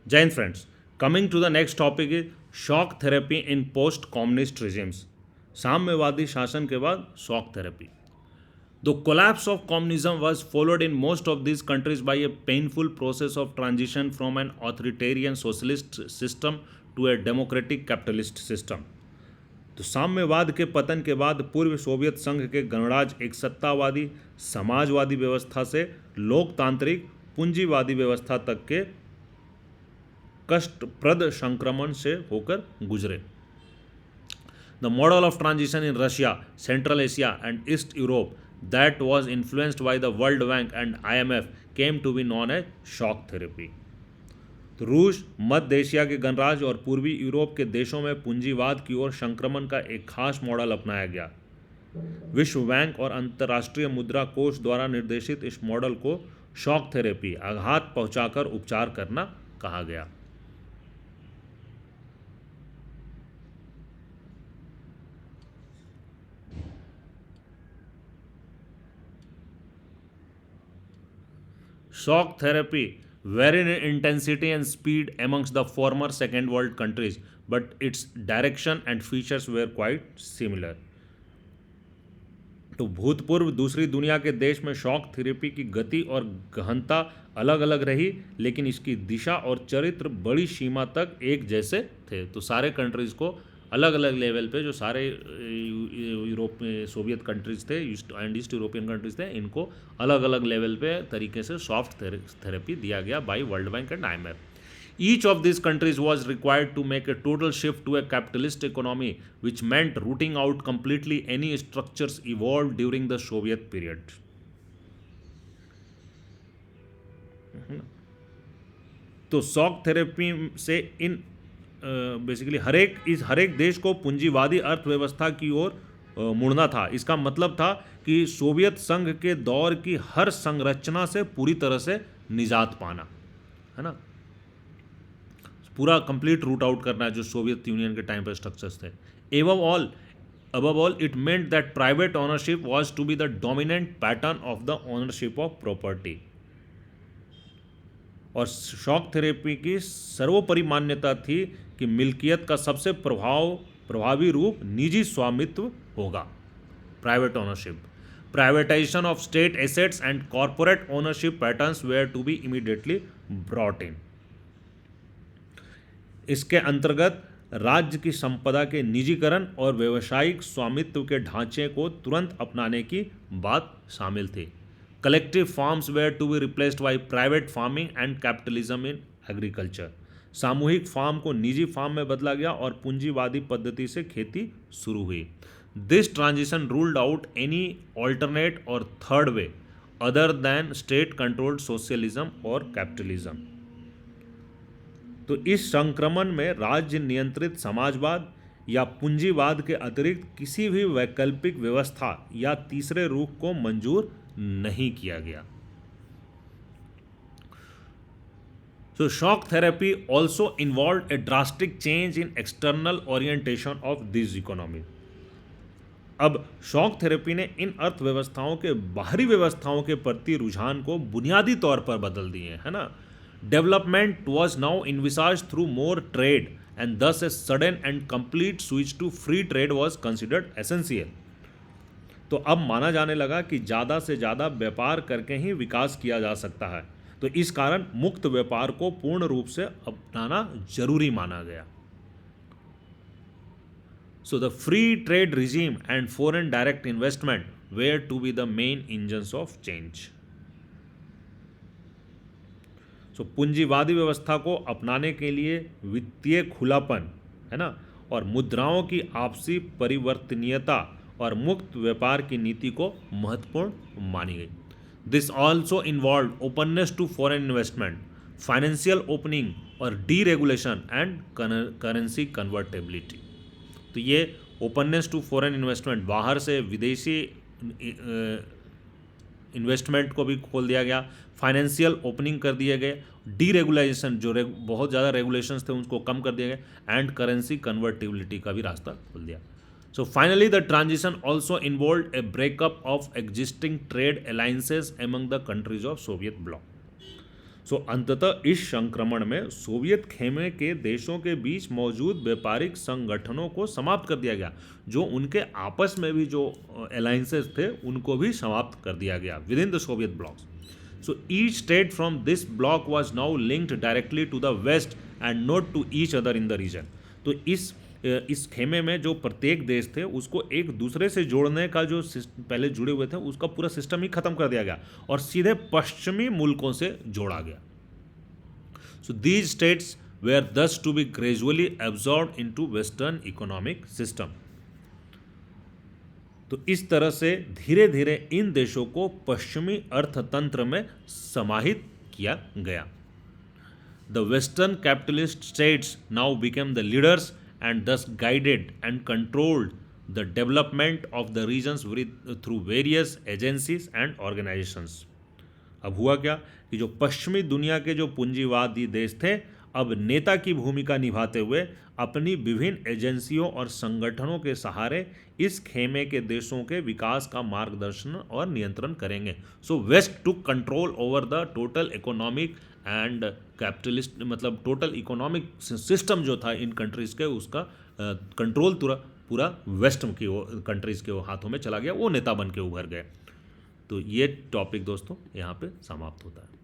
Jain friends, coming to the next topic is shock therapy in post communist regimes. साम्यवादी शासन के बाद shock therapy. The collapse of communism was followed in most of these countries by a painful process of transition from an authoritarian socialist system to a democratic capitalist system. तो साम्यवाद के पतन के बाद पूर्व सोवियत संघ के गणराज्य एक सत्तावादी समाजवादी व्यवस्था से लोकतांत्रिक पूंजीवादी व्यवस्था तक के कष्टप्रद संक्रमण से होकर गुजरे। The model of transition in Russia, Central Asia, and East Europe that was influenced by the World Bank and IMF came to be known as shock therapy. तो रूस, मध्य एशिया के गणराज्य और पूर्वी यूरोप के देशों में पूंजीवाद की ओर संक्रमण का एक खास मॉडल अपनाया गया। विश्व बैंक और अंतर्राष्ट्रीय मुद्रा कोष द्वारा निर्देशित इस मॉडल को शॉक थेरेपी, आघात पहुंचाकर उपचार करना, कहा गया। Shock therapy vary in intensity and speed amongst the former Second World countries, but its direction and features were quite similar. तो भूतपूर्व दूसरी दुनिया के देश में शॉक थेरेपी की गति और गहनता अलग अलग रही, लेकिन इसकी दिशा और चरित्र बड़ी सीमा तक एक जैसे थे। तो सारे कंट्रीज़ को अलग अलग लेवल पे, जो सारे यूरोप में सोवियत कंट्रीज़ थे, east and east European countries थे, इनको अलग अलग लेवल पे तरीके से सॉफ्ट थेरेपी दिया गया by world bank and IMF. Each of these countries was required to make a total shift to a capitalist economy, which meant rooting out completely any structures evolved during the Soviet period. तो shock therapy से in basically हर एक देश को पूंजीवादी अर्थव्यवस्था की ओर मुड़ना था। इसका मतलब था कि सोवियत संघ के दौर की हर संरचना से पूरी तरह से निजात पाना, है ना, पूरा कंप्लीट रूट आउट करना है जो सोवियत यूनियन के टाइम पर स्ट्रक्चर्स थे। above all it meant that private ownership was to be the dominant pattern of the ownership of property. और शॉक थेरेपी की सर्वोपरि मान्यता थी कि मिल्कियत का सबसे प्रभावी रूप निजी स्वामित्व होगा, private ownership. Privatisation of state assets and corporate ownership patterns were to be immediately brought in. इसके अंतर्गत राज्य की संपदा के निजीकरण और व्यावसायिक स्वामित्व के ढांचे को तुरंत अपनाने की बात शामिल थी। Collective farms were to be replaced by private farming and capitalism in agriculture. सामूहिक फार्म को निजी फार्म में बदला गया और पूंजीवादी पद्धति से खेती शुरू हुई। This transition ruled out any alternate और third way other than state controlled socialism और कैपिटलिज्म। तो इस संक्रमण में राज्य नियंत्रित समाजवाद या पूंजीवाद के अतिरिक्त किसी भी वैकल्पिक व्यवस्था या तीसरे रूप को मंजूर नहीं किया गया। So shock therapy also involved a drastic change in external orientation of this economy. अब शॉक थेरेपी ने इन अर्थव्यवस्थाओं के बाहरी व्यवस्थाओं के प्रति रुझान को बुनियादी तौर पर बदल दिए, है ना। Development was now envisaged through more trade and thus a sudden and complete switch to free trade was considered essential. तो अब माना जाने लगा कि ज़्यादा से ज़्यादा व्यापार करके ही विकास किया जा सकता है, तो इस कारण मुक्त व्यापार को पूर्ण रूप से अपनाना जरूरी माना गया। So the free trade regime and foreign direct investment were to be the main engines of change. So पूंजीवादी व्यवस्था को अपनाने के लिए वित्तीय खुलापन, है ना, और मुद्राओं की आपसी परिवर्तनीयता और मुक्त व्यापार की नीति को महत्वपूर्ण मानी गई। This also involve openness to foreign investment, financial opening और डीरेगुलेशन एंड करेंसी कन्वर्टेबिलिटी। तो ये ओपननेस टू फॉरेन इन्वेस्टमेंट, बाहर से विदेशी इन्वेस्टमेंट को भी खोल दिया गया, फाइनेंशियल ओपनिंग कर दिए गए, डीरेगुलाइजेशन जो बहुत ज़्यादा रेगुलेशंस थे उनको कम कर दिया गया, एंड करेंसी कन्वर्टिबिलिटी का भी रास्ता खोल दिया। So finally, the transition also involved a breakup of existing trade alliances among the countries of Soviet bloc. सो अंततः इस संक्रमण में सोवियत खेमे के देशों के बीच मौजूद व्यापारिक संगठनों को समाप्त कर दिया गया। जो उनके आपस में भी जो अलायंसेस थे उनको भी समाप्त कर दिया गया with in the Soviet blocks. So each state from this block was now linked directly to the west and not to each other in the region। तो इस खेमे में जो प्रत्येक देश थे उसको एक दूसरे से जोड़ने का जो पहले जुड़े हुए थे उसका पूरा सिस्टम ही खत्म कर दिया गया और सीधे पश्चिमी मुल्कों से जोड़ा गया। So these states were thus to be gradually absorbed into Western economic system। तो इस तरह से धीरे धीरे इन देशों को पश्चिमी अर्थतंत्र में समाहित किया गया। The western capitalist states now became the leaders and thus guided and controlled the development of the regions through various agencies and organisations. अब हुआ क्या कि जो पश्चिमी दुनिया के जो पूंजीवादी देश थे अब नेता की भूमिका निभाते हुए अपनी विभिन्न एजेंसियों और संगठनों के सहारे इस खेमे के देशों के विकास का मार्गदर्शन और नियंत्रण करेंगे। So west took control over the total economic and capitalist मतलब टोटल इकोनॉमिक सिस्टम जो था इन कंट्रीज़ के उसका कंट्रोल पूरा वेस्ट की कंट्रीज़ के हाथों में चला गया। वो नेता बन के उभर गए। तो ये टॉपिक दोस्तों यहाँ पे समाप्त होता है।